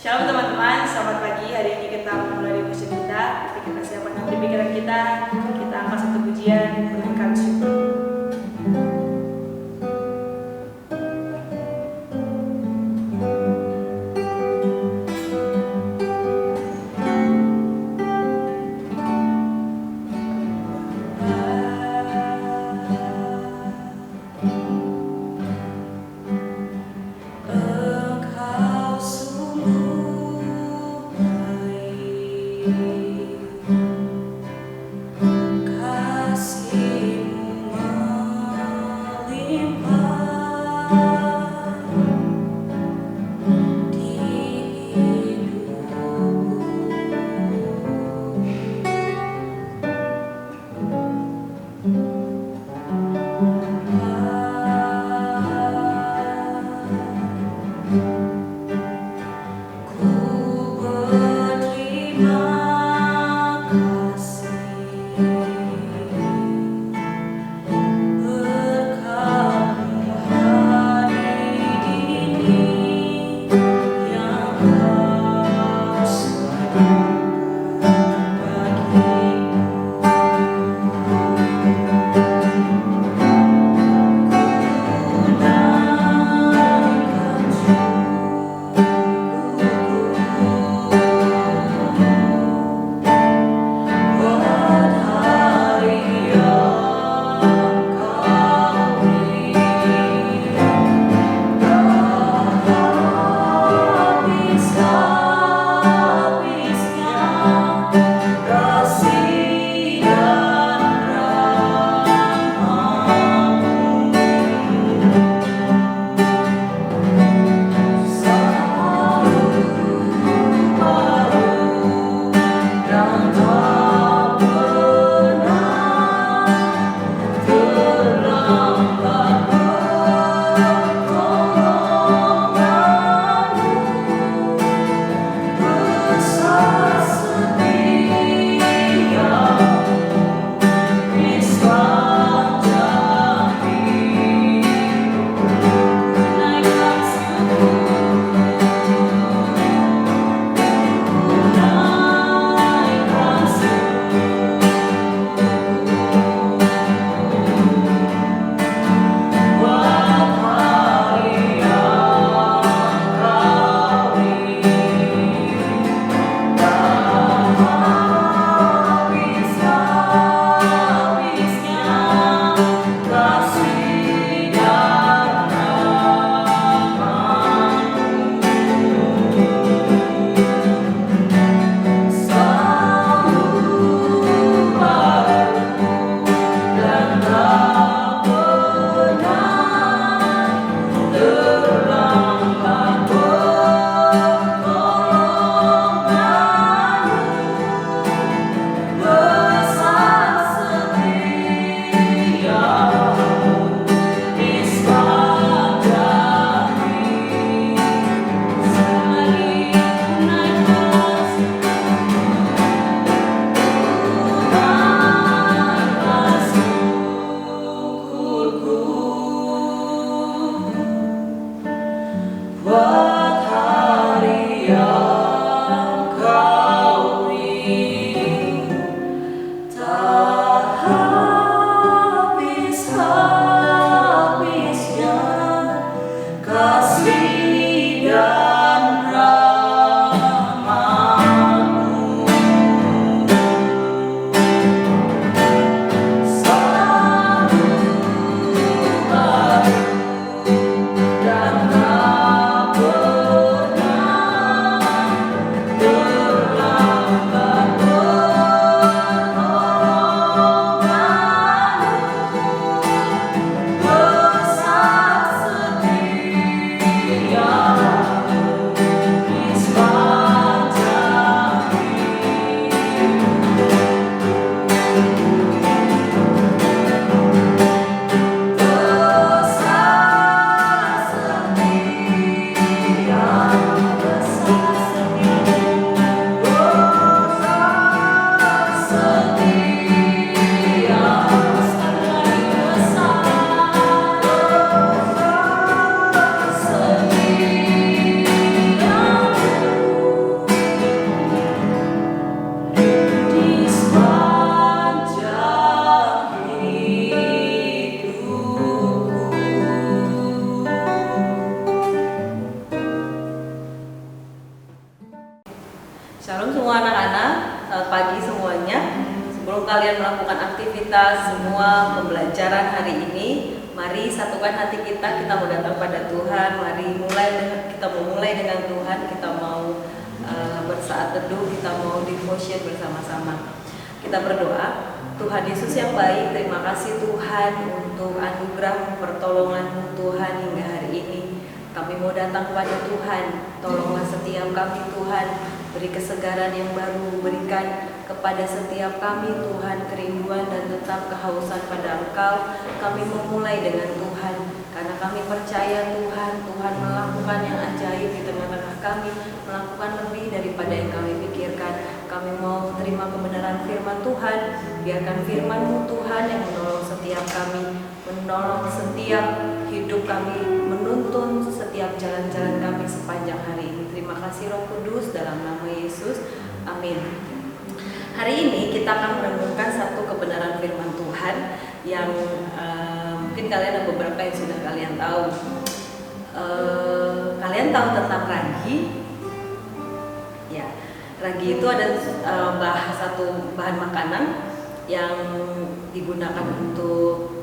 Shalom teman-teman, selamat pagi. Hari ini kita memulai devotion kita. Kita siapkan di pikiran kita angkat satu pujian, menaikkan syukur. kalian melakukan aktivitas semua pembelajaran hari ini, mari satukan hati kita mau datang pada Tuhan. Mari kita mau mulai dengan Tuhan, kita mau bersaat teduh, kita mau devotion bersama-sama. Kita berdoa. Tuhan Yesus yang baik, terima kasih Tuhan untuk anugerah pertolongan Tuhan hingga hari ini. Kami mau datang kepada Tuhan, tolonglah setiap kami Tuhan, beri kesegaran yang baru, berikan kepada setiap kami Tuhan kerinduan dan tetap kehausan pada Engkau. Kami memulai dengan Tuhan, karena kami percaya Tuhan melakukan yang ajaib di tengah-tengah kami, melakukan lebih daripada yang kami pikirkan. Kami mau terima kebenaran firman Tuhan, biarkan firman-Mu Tuhan yang menolong setiap kami, menolong setiap hidup kami, menuntun setiap jalan-jalan kami sepanjang hari ini. Terima kasih Roh Kudus, dalam nama Yesus, amin. Hari ini kita akan merenungkan satu kebenaran firman Tuhan yang mungkin kalian ada beberapa yang sudah kalian tahu. Kalian tahu tentang ragi? Ya, ragi itu ada satu bahan makanan yang digunakan untuk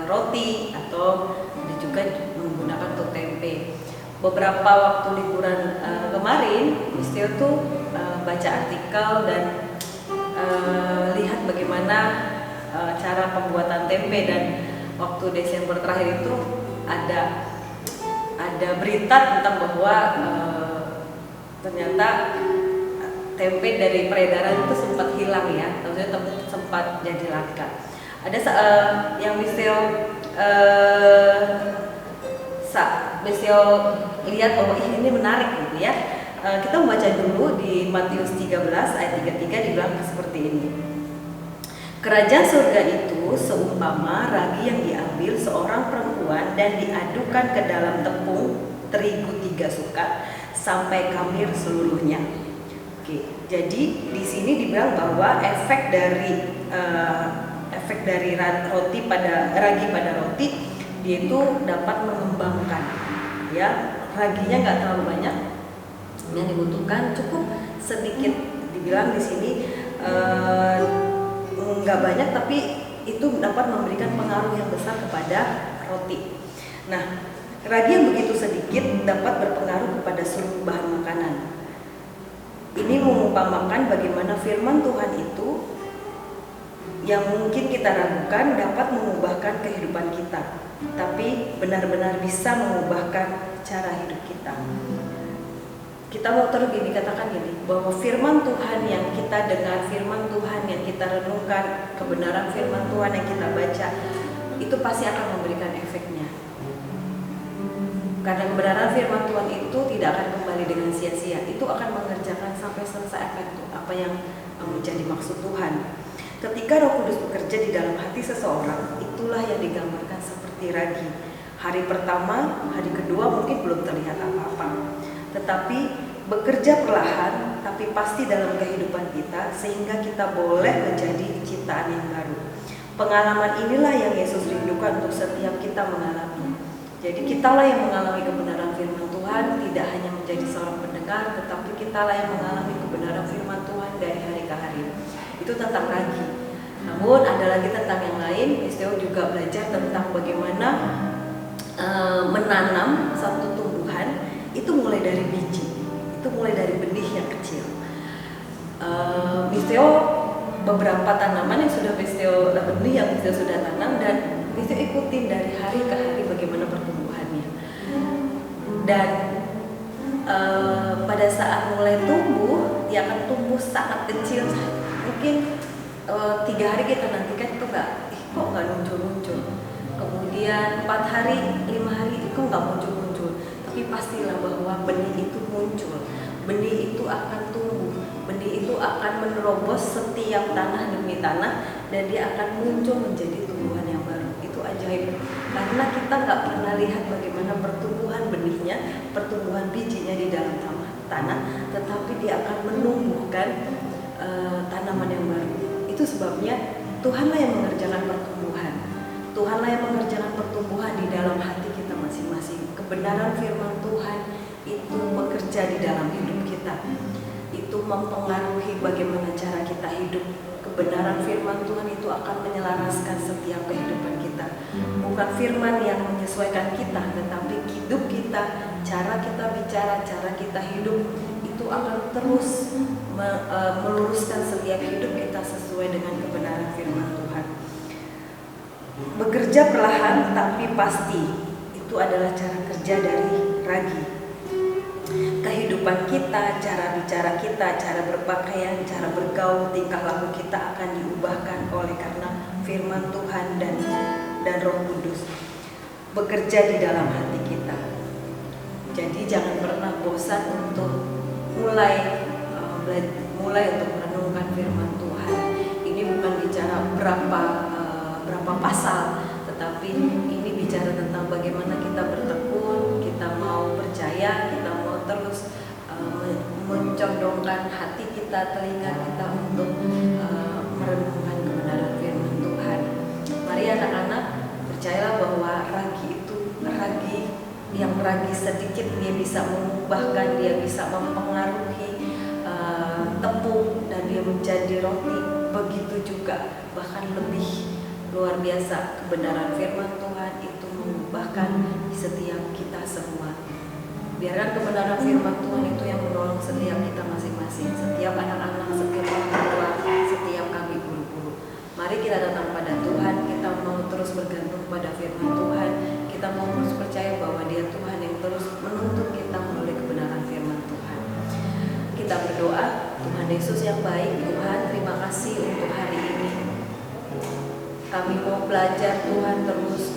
roti atau juga menggunakan untuk tempe. Beberapa waktu liburan kemarin, Mistio tuh baca artikel dan lihat bagaimana cara pembuatan tempe, dan waktu Desember terakhir itu ada berita tentang bahwa ternyata tempe dari peredaran itu sempat hilang ya, maksudnya sempat jadi langka. Ada yang Mistio lihat bahwa ini menarik gitu ya. Kita membaca dulu di Matius 13 ayat 33, dibilang seperti ini. Kerajaan surga itu seumpama ragi yang diambil seorang perempuan dan diadukan ke dalam tepung terigu 3 sukat sampai khamir seluruhnya. Oke, jadi di sini dibilang bahwa efek dari ragi pada roti, dia itu dapat mengembangkan, ya, raginya nggak terlalu banyak, yang dibutuhkan cukup sedikit. Dibilang di sini nggak banyak, tapi itu dapat memberikan pengaruh yang besar kepada roti. Nah, ragi yang begitu sedikit dapat berpengaruh kepada seluruh bahan makanan. Ini mengumpamakan bagaimana firman Tuhan itu yang mungkin kita ragukan dapat mengubahkan kehidupan kita, tapi benar-benar bisa mengubahkan cara hidup kita. Kita mau terus katakan gini, bahwa firman Tuhan yang kita dengar, firman Tuhan yang kita renungkan, kebenaran firman Tuhan yang kita baca, itu pasti akan memberikan efeknya. Karena kebenaran firman Tuhan itu tidak akan kembali dengan sia-sia, itu akan mengerjakan sampai selesai apa yang menjadi maksud Tuhan. Ketika Roh Kudus bekerja di dalam hati seseorang, itulah yang digambarkan seperti ragi. Hari pertama, hari kedua mungkin belum terlihat apa-apa, tetapi bekerja perlahan, tapi pasti dalam kehidupan kita, sehingga kita boleh menjadi ciptaan yang baru. Pengalaman inilah yang Yesus rindukan untuk setiap kita mengalami. Jadi kitalah yang mengalami kebenaran firman Tuhan, tidak hanya menjadi seorang pendengar, tetapi kitalah yang mengalami kebenaran firman Tuhan dari hari ke hari. Itu tentang ragi. Namun ada lagi tentang yang lain. Mistio juga belajar tentang bagaimana menanam satu tumbuhan itu mulai dari biji, itu mulai dari benih yang kecil. Mistio beberapa tanaman yang sudah benih yang Mistio sudah tanam, dan Mistio ikutin dari hari ke hari bagaimana pertumbuhannya. Dan pada saat mulai tumbuh, dia akan tumbuh sangat kecil. Mungkin 3 hari kita nantikan itu kok nggak muncul. Kemudian 4 hari, 5 hari itu nggak muncul. Tapi pastilah bahwa benih itu muncul. Benih itu akan tumbuh. Benih itu akan menerobos setiap tanah demi tanah, dan dia akan muncul menjadi tumbuhan yang baru. Itu ajaib. Karena kita nggak pernah lihat bagaimana pertumbuhan benihnya, pertumbuhan bijinya di dalam tanah, tetapi dia akan menumbuhkan tanaman yang baru. Itu sebabnya Tuhanlah yang mengerjakan pertumbuhan. Tuhanlah yang mengerjakan pertumbuhan di dalam hati kita masing-masing. Kebenaran firman Tuhan itu bekerja di dalam hidup kita. itu mempengaruhi bagaimana cara kita hidup. Kebenaran firman Tuhan itu akan menyelaraskan setiap kehidupan kita. Bukan firman yang menyesuaikan kita, tetapi hidup kita, cara kita bicara, cara kita hidup itu akan terus meluruskan setiap hidup kita sesuai dengan kebenaran firman Tuhan. Bekerja perlahan tapi pasti, itu adalah cara kerja dari ragi. Kehidupan kita, cara bicara kita, cara berpakaian, cara bergaul, tingkah laku kita akan diubahkan oleh karena firman Tuhan dan Roh Kudus bekerja di dalam hati kita. Jadi jangan pernah bosan untuk mulai untuk merenungkan firman Tuhan. Ini bukan bicara berapa pasal, tetapi ini bicara tentang bagaimana kita bertekun, kita mau percaya, kita mau terus mencondongkan hati kita, telinga kita untuk merenungkan kebenaran firman Tuhan. Mari anak-anak, percayalah bahwa ragi yang ragi sedikit dia bisa mengubahkan, dia bisa mempengaruhi tepung dan dia menjadi roti. Begitu juga bahkan lebih luar biasa kebenaran firman Tuhan itu mengubahkan setiap kita semua. Biarkan kebenaran firman Tuhan itu yang menolong setiap kita masing-masing, setiap anak-anak, setiap orang tua, setiap kami guru-guru. Mari kita datang pada Tuhan, kita mau terus bergantung pada firman Tuhan, kita mau terus percaya bahwa Dia Tuhan yang terus menuntun kita melalui kebenaran firman Tuhan. Kita berdoa. Tuhan Yesus yang baik, Tuhan, terima kasih untuk hari ini. Kami mau belajar Tuhan terus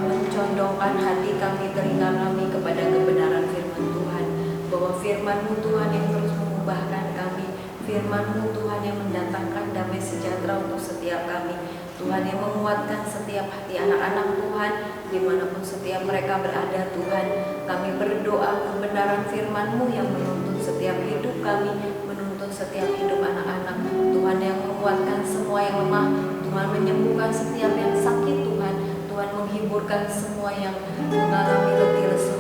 mencondongkan hati kami, telinga kami kepada kebenaran firman Tuhan. Bahwa firman-Mu Tuhan yang terus mengubahkan kami, firman-Mu Tuhan yang mendatangkan damai sejahtera untuk setiap kami. Tuhan yang menguatkan setiap hati anak-anak Tuhan, dimanapun setiap mereka berada Tuhan. Kami berdoa kebenaran firman-Mu yang menuntun setiap hidup kami, menuntun setiap hidup anak-anak. Tuhan yang menguatkan semua yang lemah, Tuhan menyembuhkan setiap yang sakit Tuhan. Tuhan menghiburkan semua yang mengalami letih lesu